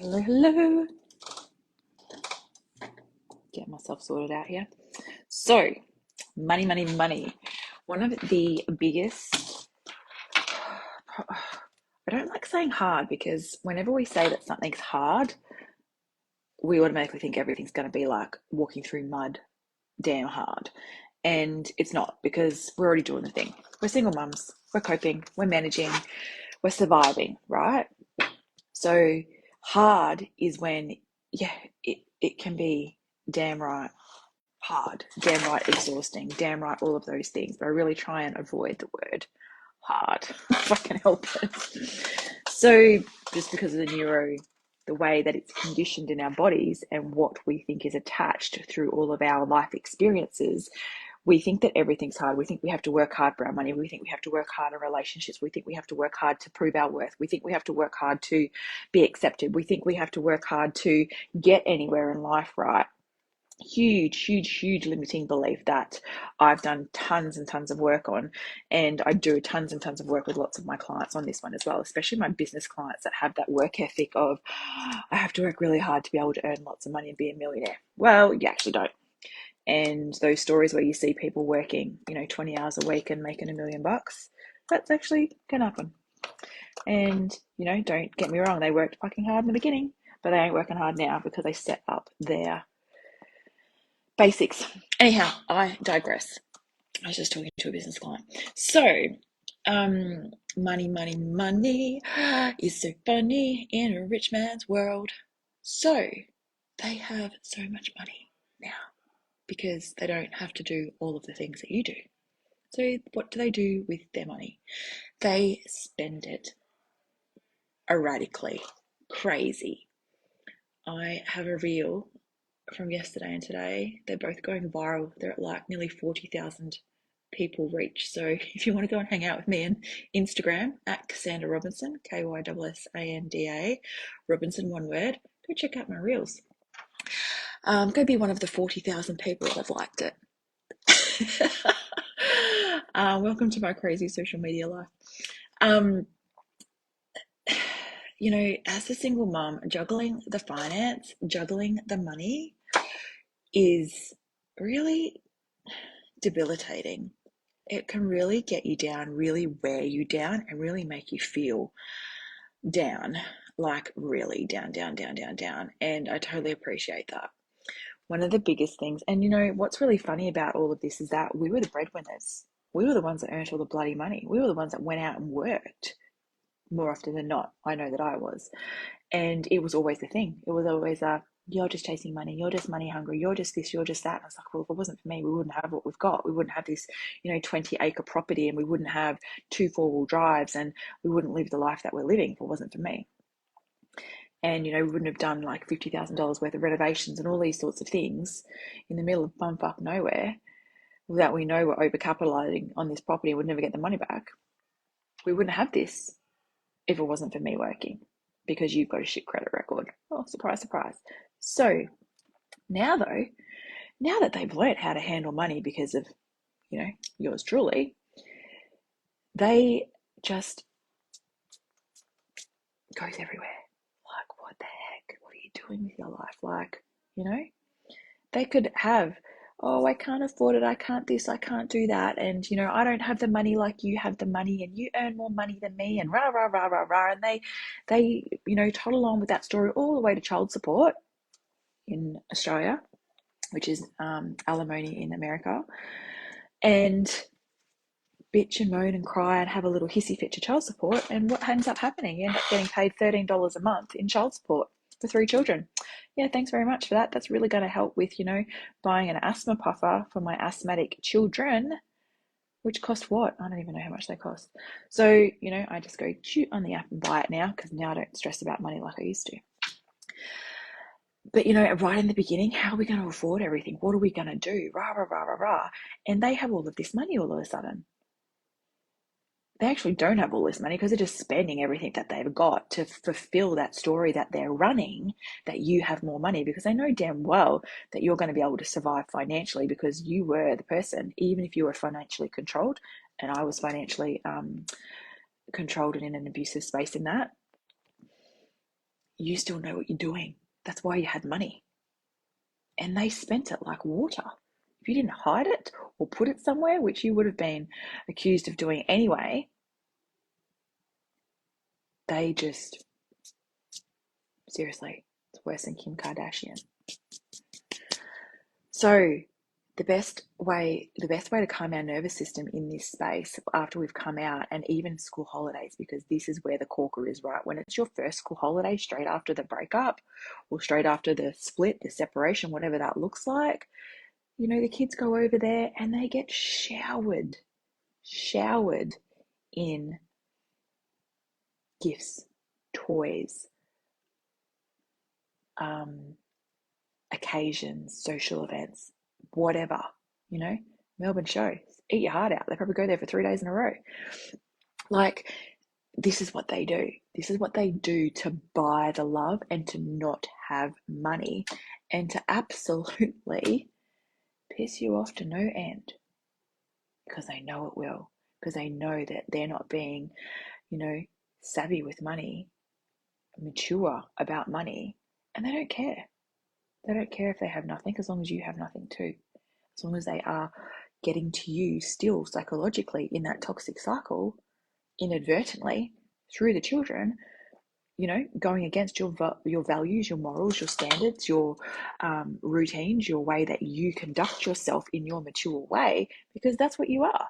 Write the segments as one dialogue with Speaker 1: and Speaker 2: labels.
Speaker 1: Hello, hello. Get myself sorted out here. So, money, money, money. One of the biggest, I don't like saying hard because whenever we say that something's hard, we automatically think everything's going to be like walking through mud, damn hard. And it's not, because we're already doing the thing. We're single mums, we're coping, we're managing, we're surviving, right? So, hard is when, yeah, it can be damn right hard, damn right exhausting, damn right all of those things. But I really try and avoid the word hard if I can help it. So just because of the way that it's conditioned in our bodies and what we think is attached through all of our life experiences, we think that everything's hard. We think we have to work hard for our money. We think we have to work hard in relationships. We think we have to work hard to prove our worth. We think we have to work hard to be accepted. We think we have to work hard to get anywhere in life, right? Huge limiting belief that I've done tons and tons of work on, and I do tons and tons of work with lots of my clients on this one as well, especially my business clients that have that work ethic of I have to work really hard to be able to earn lots of money and be a millionaire. Well, you actually don't. And those stories where you see people working 20 hours a week and making $1 million, that's actually can happen. And don't get me wrong, they worked fucking hard in the beginning, but they ain't working hard now because they set up their basics. Anyhow, I digress. I was just talking to a business client. So, money is so funny in a rich man's world. So, they have so much money now because they don't have to do all of the things that you do. So, what do they do with their money? They spend it erratically, crazy. I have a reel from yesterday and today. They're both going viral. They're at like nearly 40,000 people reach. So if you want to go and hang out with me on Instagram at Cassandra Robinson, KYSSANDA, Robinson, one word, go check out my reels. Go be one of the 40,000 people that have liked it. Welcome to my crazy social media life. As a single mom, juggling the finance, juggling the money is really debilitating. It can really get you down, really wear you down, and really make you feel down, like really down. And I totally appreciate that. One of the biggest things, and what's really funny about all of this is that we were the breadwinners. We were the ones that earned all the bloody money. We were the ones that went out and worked more often than not. I know that I was. And it was always the thing. It was always you're just chasing money, you're just money hungry, you're just this, you're just that. And I was like, well, if it wasn't for me, we wouldn't have what we've got. We wouldn't have this, 20-acre property, and we wouldn't have 2 4-wheel drives, and we wouldn't live the life that we're living if it wasn't for me. And, we wouldn't have done like $50,000 worth of renovations and all these sorts of things in the middle of bumfuck nowhere that we know we're overcapitalizing on this property and would never get the money back. We wouldn't have this if it wasn't for me working, because you've got a shit credit record. Oh, surprise, surprise. So now though, now that they've learned how to handle money because of, yours truly, they just goes everywhere. Like, what the heck? What are you doing with your life? Like, they could have, oh, I can't afford it, I can't this, I can't do that, and I don't have the money like you have the money, and you earn more money than me, and rah rah rah rah rah, and they toddle on with that story all the way to child support in Australia, which is alimony in America, and bitch and moan and cry and have a little hissy fit to child support, and what ends up happening? You end up getting paid $13 a month in child support for 3 children. Yeah, thanks very much for that. That's really going to help with, buying an asthma puffer for my asthmatic children, which cost what? I don't even know how much they cost. So, I just go shoot on the app and buy it now, because now I don't stress about money like I used to. But, right in the beginning, how are we going to afford everything? What are we going to do? Rah, rah, rah, rah, rah. And they have all of this money all of a sudden. They actually don't have all this money because they're just spending everything that they've got to fulfill that story that they're running, that you have more money, because they know damn well that you're going to be able to survive financially because you were the person, even if you were financially controlled, and I was financially controlled and in an abusive space in that. you still know what you're doing. That's why you had money. And they spent it like water. If you didn't hide it or put it somewhere, which you would have been accused of doing anyway, they just, seriously, it's worse than Kim Kardashian. So the best way to calm our nervous system in this space after we've come out, and even school holidays, because this is where the corker is, right? When it's your first school holiday straight after the breakup or straight after the split, the separation, whatever that looks like, you know, the kids go over there and they get showered in gifts, toys, occasions, social events, whatever, you know. Melbourne show, eat your heart out. They probably go there for 3 days in a row. Like, this is what they do. This is what they do to buy the love and to not have money and to absolutely piss you off to no end, because they know it will, because they know that they're not being, you know, savvy with money, mature about money, and they don't care. They don't care if they have nothing, as long as you have nothing too. As long as they are getting to you still psychologically in that toxic cycle, inadvertently, through the children, you know, going against your values, your morals, your standards, your routines, your way that you conduct yourself in your mature way, because that's what you are.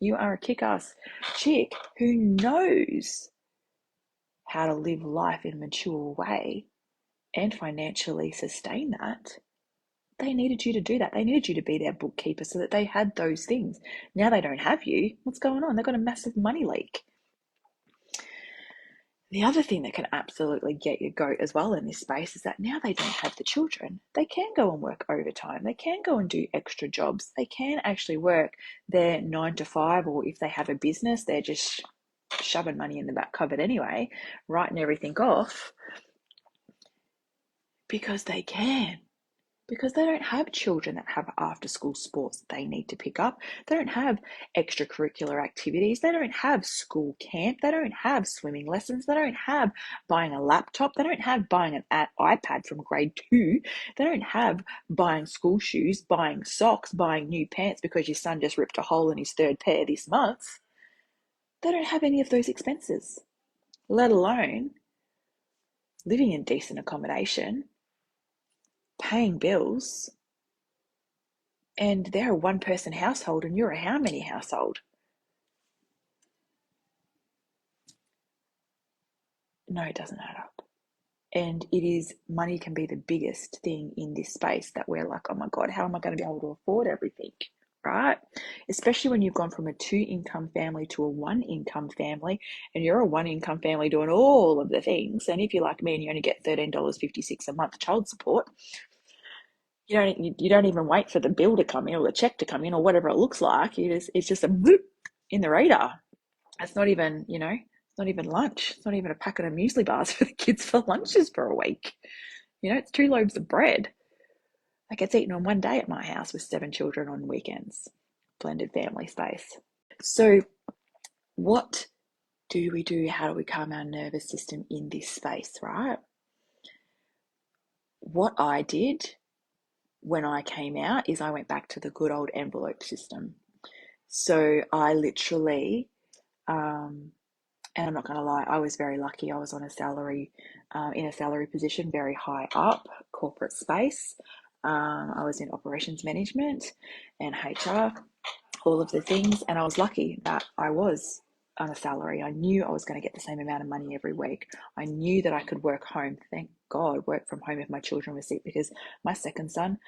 Speaker 1: You are a kick-ass chick who knows how to live life in a mature way and financially sustain that. They needed you to do that. They needed you to be their bookkeeper so that they had those things. Now they don't have you. What's going on? They've got a massive money leak. The other thing that can absolutely get your goat as well in this space is that now they don't have the children. They can go and work overtime. They can go and do extra jobs. They can actually work their 9 to 5, or if they have a business, they're just shoving money in the back cupboard anyway, writing everything off, because they can. Because they don't have children that have after school sports they need to pick up. They don't have extracurricular activities. They don't have school camp. They don't have swimming lessons. They don't have buying a laptop. They don't have buying an iPad from grade 2. They don't have buying school shoes, buying socks, buying new pants because your son just ripped a hole in his 3rd pair this month. They don't have any of those expenses, let alone living in decent accommodation, paying bills. And they're a 1-person household and you're a how many household? No, it doesn't add up. And it is, money can be the biggest thing in this space that we're like, oh my God, how am I going to be able to afford everything? Right? Especially when you've gone from a 2-income family to a 1-income family, and you're a 1-income family doing all of the things. And if you're like me and you only get $13.56 a month child support, you don't even wait for the bill to come in or the check to come in or whatever it looks like. It's just a bloop in the radar. It's not even, it's not even lunch. It's not even a packet of muesli bars for the kids for lunches for a week. It's 2 loaves of bread. That gets eaten on one day at my house with 7 children on weekends. Blended family space. So what do we do? How do we calm our nervous system in this space, right? What I did when I came out is I went back to the good old envelope system. So I literally, and I'm not going to lie, I was very lucky. I was on a salary, in a salary position, very high up, corporate space. I was in operations management and HR, all of the things. And I was lucky that I was on a salary. I knew I was going to get the same amount of money every week. I knew that I could work home. Thank God, work from home if my children were sick, because my second son,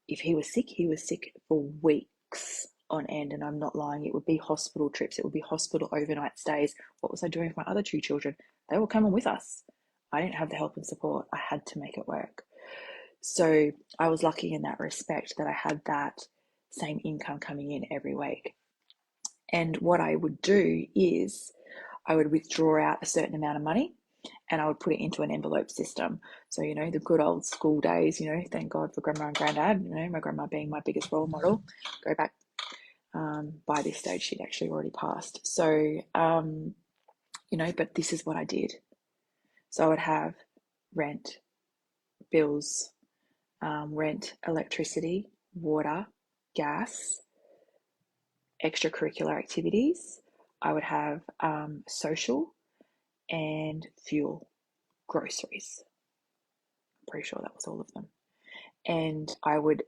Speaker 1: if he was sick for weeks on end, and I'm not lying. It would be hospital trips. It would be hospital overnight stays. What was I doing with my other 2 children? They were coming with us. I didn't have the help and support. I had to make it work. So I was lucky in that respect that I had that same income coming in every week. And what I would do is I would withdraw out a certain amount of money and I would put it into an envelope system. So, the good old school days, thank God for grandma and granddad, my grandma being my biggest role model. Go back, by this stage, she'd actually already passed. So, but this is what I did. So I would have rent, bills, rent, electricity, water, gas, extracurricular activities. I would have social and fuel, groceries. I'm pretty sure that was all of them. And I would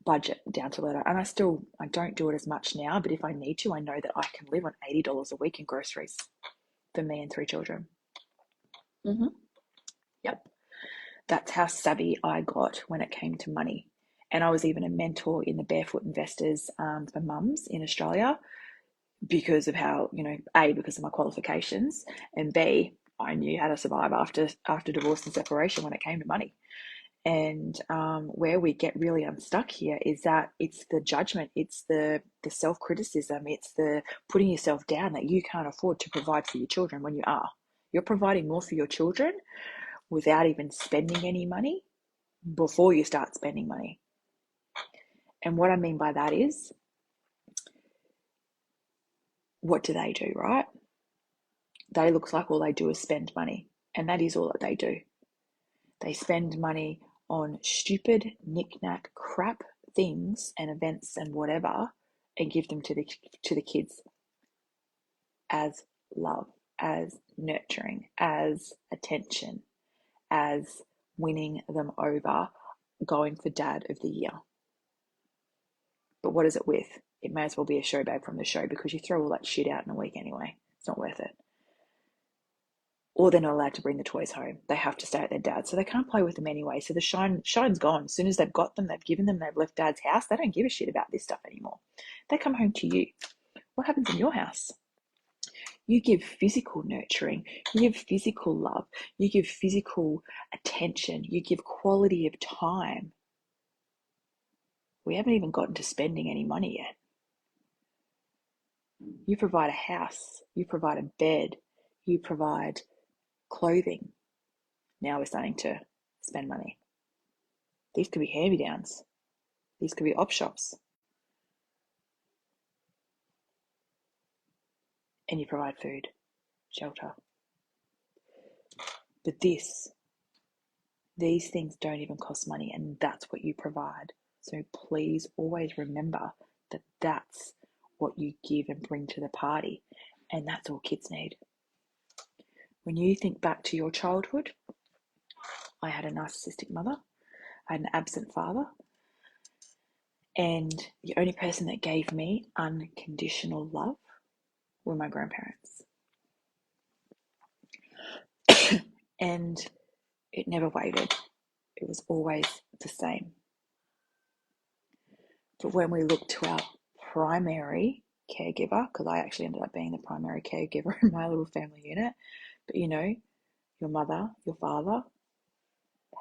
Speaker 1: budget down to letter. And I don't do it as much now, but if I need to, I know that I can live on $80 a week in groceries for me and 3 children. Yep. That's how savvy I got when it came to money. And I was even a mentor in the Barefoot Investors for mums in Australia because of how, A, because of my qualifications, and B, I knew how to survive after divorce and separation when it came to money. And where we get really unstuck here is that it's the judgment, it's the self-criticism, it's the putting yourself down that you can't afford to provide for your children when you are. You're providing more for your children without even spending any money before you start spending money. And what I mean by that is, what do they do, right? They looks like all they do is spend money. And that is all that they do. They spend money on stupid, knick-knack, crap things and events and whatever, and give them to the kids as love, as nurturing, as attention, as winning them over, going for dad of the year. But what is it with? It may as well be a show bag from the show, because you throw all that shit out in a week anyway. It's not worth it. Or they're not allowed to bring the toys home. They have to stay at their dad's, so they can't play with them anyway. So the shine's gone. As soon as they've got them, they've given them, they've left dad's house, they don't give a shit about this stuff anymore. They come home to you. What happens in your house? You give physical nurturing, you give physical love, you give physical attention, you give quality of time. We haven't even gotten to spending any money yet. You provide a house, you provide a bed, you provide clothing. Now we're starting to spend money. These could be hand-me-downs. These could be op shops. And you provide food, shelter. But these things don't even cost money, and that's what you provide. So please always remember that that's what you give and bring to the party, and that's all kids need. When you think back to your childhood, I had a narcissistic mother, I had an absent father, and the only person that gave me unconditional love were my grandparents. And it never wavered. It was always the same. But when we look to our primary caregiver, because I actually ended up being the primary caregiver in my little family unit, but your mother, your father,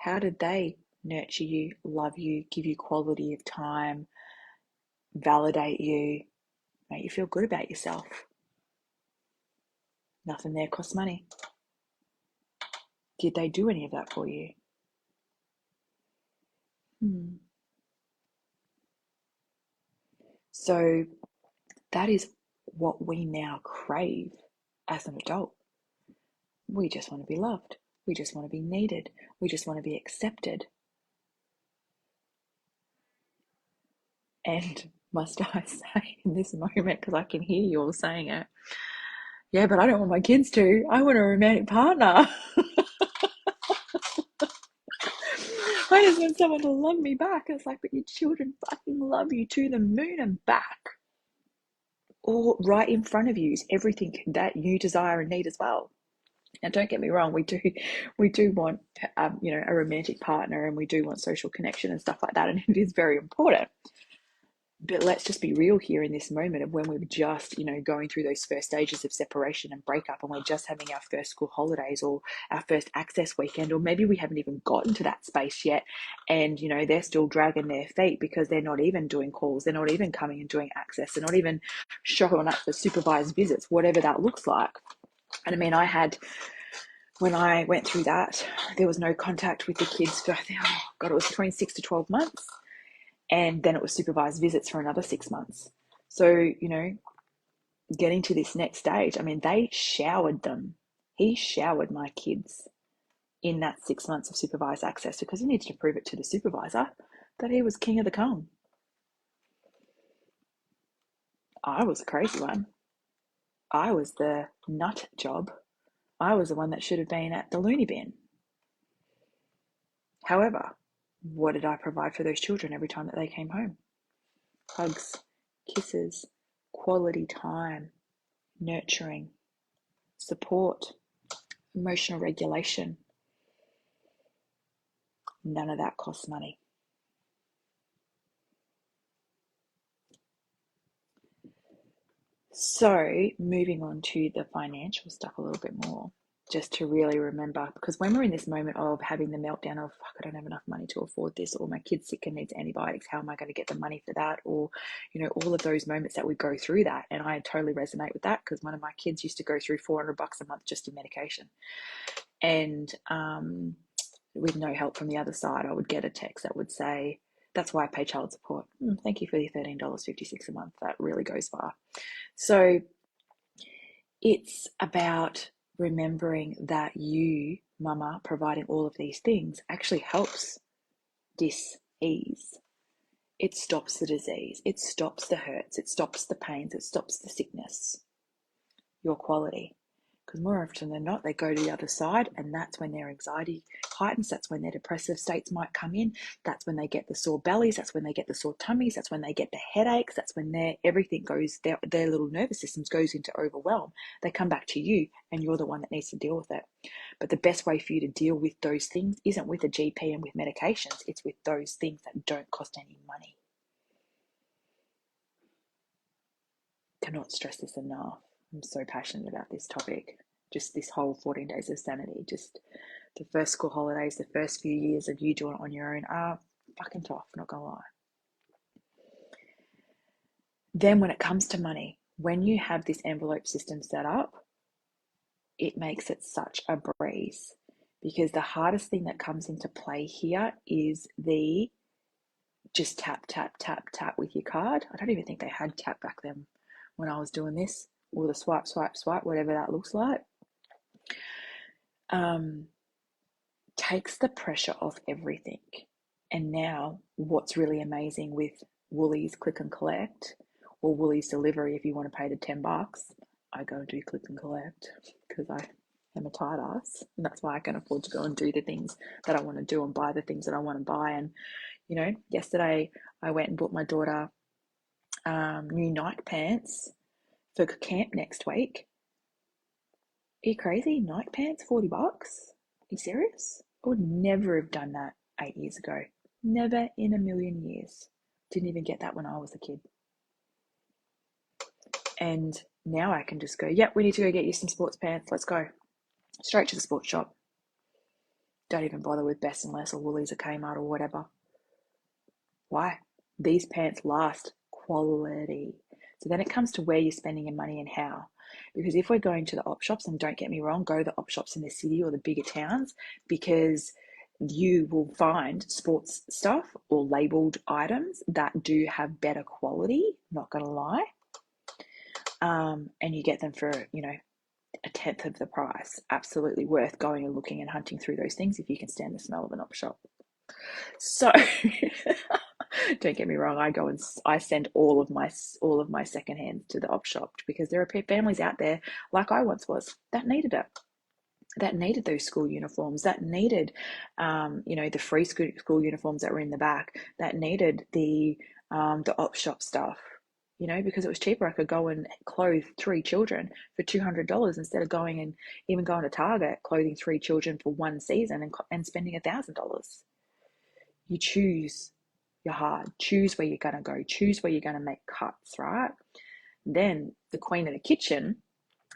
Speaker 1: how did they nurture you, love you, give you quality of time, validate you, make you feel good about yourself? Nothing there costs money. Did they do any of that for you? So that is what we now crave as an adult. We just want to be loved. We just want to be needed. We just want to be accepted. And must I say in this moment, because I can hear you all saying it, yeah, but I don't want my kids to. I want a romantic partner. I just want someone to love me back. It's like, but your children fucking love you to the moon and back. Or right in front of you is everything that you desire and need as well. Now, don't get me wrong, we do want a romantic partner, and we do want social connection and stuff like that, and it is very important. But let's just be real here in this moment of when we're just, going through those first stages of separation and breakup, and we're just having our first school holidays or our first access weekend, or maybe we haven't even gotten to that space yet, and, they're still dragging their feet because they're not even doing calls, they're not even coming and doing access, they're not even showing up for supervised visits, whatever that looks like. And I mean, when I went through that, there was no contact with the kids for, it was between 6 to 12 months. And then it was supervised visits for another 6 months. So, getting to this next stage, I mean, they showered them. He showered my kids in that 6 months of supervised access because he needed to prove it to the supervisor that he was king of the con. I was a crazy one. I was the nut job. I was the one that should have been at the loony bin. However, what did I provide for those children every time that they came home? Hugs, kisses, quality time, nurturing, support, emotional regulation. None of that costs money. So moving on to the financial stuff a little bit more, just to really remember, because when we're in this moment of having the meltdown of, fuck, I don't have enough money to afford this, or my kid's sick and needs antibiotics, how am I going to get the money for that? Or, all of those moments that we go through that. And I totally resonate with that because one of my kids used to go through $400 a month just in medication. And with no help from the other side, I would get a text that would say, that's why I pay child support. Thank you for the $13.56 a month. That really goes far. So it's about remembering that you, mama, providing all of these things actually helps dis-ease. It stops the disease. It stops the hurts. It stops the pains. It stops the sickness. Your quality. Because more often than not, they go to the other side, and that's when their anxiety heightens. That's when their depressive states might come in. That's when they get the sore bellies. That's when they get the sore tummies. That's when they get the headaches. That's when everything goes, their little nervous systems goes into overwhelm. They come back to you, and you're the one that needs to deal with it. But the best way for you to deal with those things isn't with a GP and with medications. It's with those things that don't cost any money. Cannot stress this enough. I'm so passionate about this topic. Just this whole 14 days of sanity. Just the first school holidays, the first few years of you doing it on your own are fucking tough, not gonna lie. Then when it comes to money, when you have this envelope system set up, it makes it such a breeze because the hardest thing that comes into play here is the just tap, tap, tap, tap with your card. I don't even think they had tap back then when I was doing this, or the swipe, swipe, swipe, whatever that looks like. Takes the pressure off everything. And now what's really amazing with Woolies click and collect, or Woolies delivery, if you want to pay the $10, I go and do click and collect because I am a tight ass, and that's why I can afford to go and do the things that I want to do and buy the things that I want to buy. And yesterday I went and bought my daughter new Nike pants for camp next week. Are you crazy? Nike pants, $40? Are you serious? I would never have done that 8 years ago. Never in a million years. Didn't even get that when I was a kid. And now I can just go, yep, we need to go get you some sports pants. Let's go. Straight to the sports shop. Don't even bother with Best and Less or Woolies or Kmart or whatever. Why? These pants last. Quality. So then it comes to where you're spending your money and how. Because if we're going to the op shops, and don't get me wrong, go to the op shops in the city or the bigger towns, because you will find sports stuff or labeled items that do have better quality, not going to lie. And you get them for, a tenth of the price. Absolutely worth going and looking and hunting through those things if you can stand the smell of an op shop. So don't get me wrong, I go and I send all of my secondhands to the op shop because there are families out there like I once was that needed it, that needed those school uniforms, that needed the free school uniforms that were in the back, that needed the op shop stuff, because it was cheaper. I could go and clothe 3 children for $200 instead of going and even going to Target, clothing 3 children for one season and spending $1,000. You choose your heart, choose where you're going to go, choose where you're going to make cuts, right? Then the queen of the kitchen,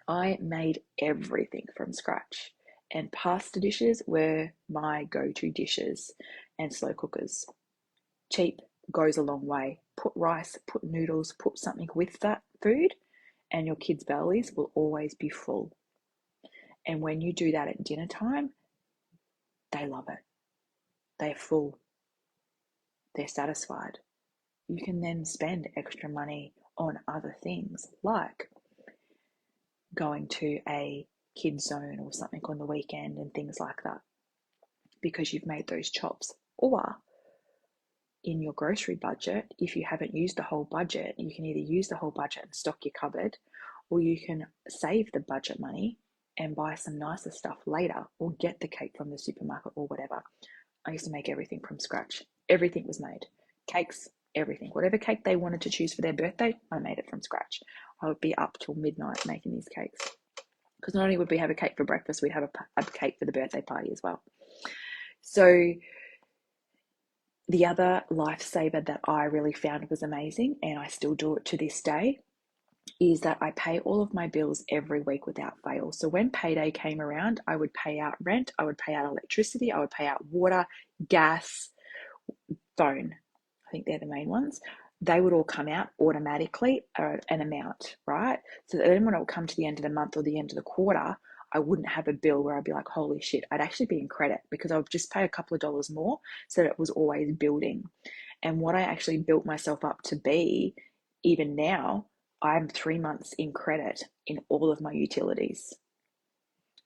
Speaker 1: I made everything from scratch, and pasta dishes were my go-to dishes, and slow cookers. Cheap, goes a long way. Put rice, put noodles, put something with that food, and your kids' bellies will always be full. And when you do that at dinner time, they love it. They're full. They're satisfied. You can then spend extra money on other things like going to a kids zone or something on the weekend and things like that. because you've made those chops. Or in your grocery budget, if you haven't used the whole budget, you can either use the whole budget and stock your cupboard, or you can save the budget money and buy some nicer stuff later, or get the cake from the supermarket or whatever. I used to make everything from scratch. Everything was made. Cakes, everything. Whatever cake they wanted to choose for their birthday, I made it from scratch. I would be up till midnight making these cakes. Because not only would we have a cake for breakfast, we'd have a cake for the birthday party as well. So the other lifesaver that I really found was amazing, and I still do it to this day, is that I pay all of my bills every week without fail. So when payday came around, I would pay out rent, I would pay out electricity, I would pay out water, gas, phone. I think they're the main ones. They would all come out automatically an amount, right? So that then when it would come to the end of the month or the end of the quarter, I wouldn't have a bill where I'd be like, holy shit, I'd actually be in credit, because I would just pay a couple of dollars more, so that it was always building. And what I actually built myself up to be, even now, I'm 3 months in credit in all of my utilities,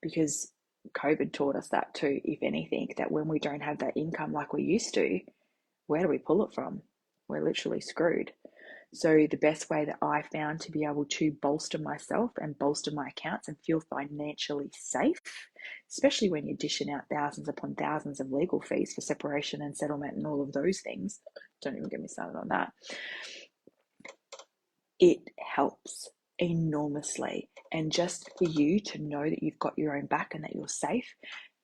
Speaker 1: because COVID taught us that too, if anything, that when we don't have that income like we used to, where do we pull it from? We're literally screwed. So the best way that I found to be able to bolster myself and bolster my accounts and feel financially safe, especially when you're dishing out thousands upon thousands of legal fees for separation and settlement and all of those things, don't even get me started on that, it helps enormously. And just for you to know that you've got your own back and that you're safe,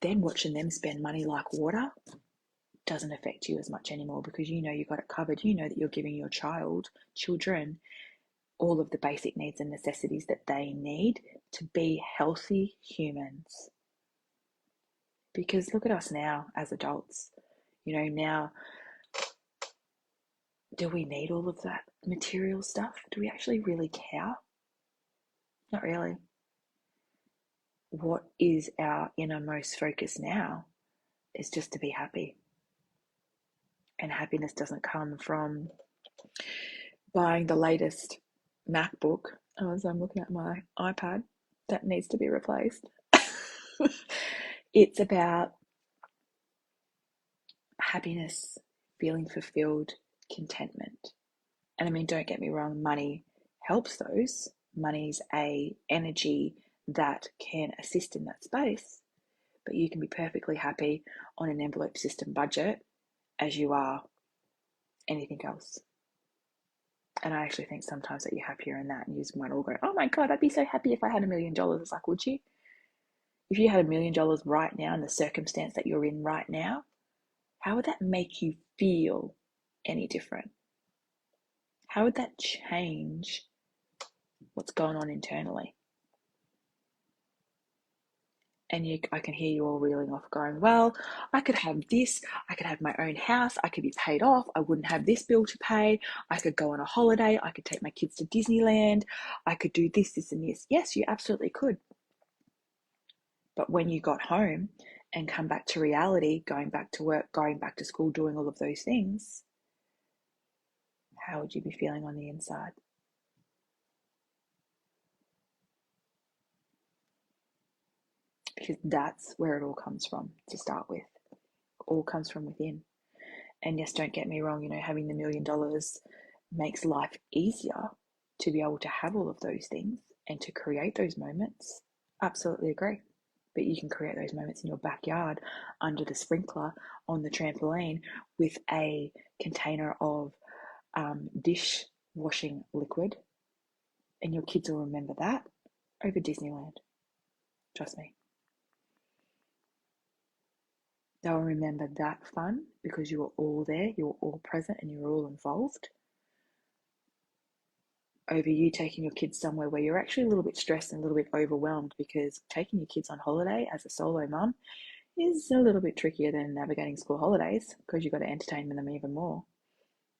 Speaker 1: then watching them spend money like water doesn't affect you as much anymore, because you know you've got it covered. You know that you're giving your children all of the basic needs and necessities that they need to be healthy humans. Because look at us now as adults. Now, do we need all of that material stuff? Do we actually really care? Not really. What is our innermost focus now is just to be happy. And happiness doesn't come from buying the latest MacBook. As I'm looking at my iPad that needs to be replaced. It's about happiness, feeling fulfilled, contentment. And I mean, don't get me wrong, money helps those. Money's a energy that can assist in that space, but you can be perfectly happy on an envelope system budget as you are anything else. And I actually think sometimes that you're happier in that, and you might all go, oh my God, I'd be so happy if I had $1 million. It's like, would you? If you had $1 million right now in the circumstance that you're in right now, how would that make you feel any different? How would that change what's going on internally? And I can hear you all reeling off going, well, I could have this, I could have my own house, I could be paid off, I wouldn't have this bill to pay, I could go on a holiday, I could take my kids to Disneyland, I could do this, this, and this. Yes, you absolutely could. But when you got home and come back to reality, going back to work, going back to school, doing all of those things, how would you be feeling on the inside? Because that's where it all comes from to start with. It all comes from within. And yes, don't get me wrong, having the $1 million makes life easier to be able to have all of those things and to create those moments. Absolutely agree. But you can create those moments in your backyard, under the sprinkler, on the trampoline, with a container of dish washing liquid, and your kids will remember that over Disneyland. Trust me. They'll remember that fun because you were all there, you were all present, and you were all involved, over you taking your kids somewhere where you're actually a little bit stressed and a little bit overwhelmed, because taking your kids on holiday as a solo mum is a little bit trickier than navigating school holidays, because you've got to entertain them even more.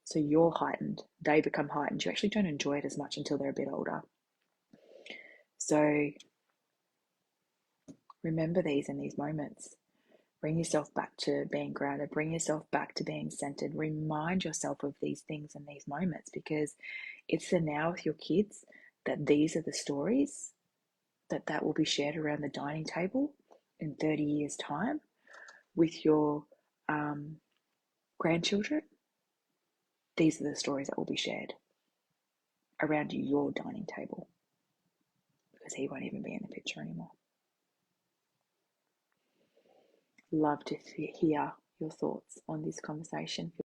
Speaker 1: So you're heightened, they become heightened. You actually don't enjoy it as much until they're a bit older. So remember these in these moments. Bring yourself back to being grounded. Bring yourself back to being centered. Remind yourself of these things in these moments, because it's the now with your kids that these are the stories that will be shared around the dining table in 30 years' time, with your grandchildren, these are the stories that will be shared around your dining table, because he won't even be in the picture anymore. Love to hear your thoughts on this conversation.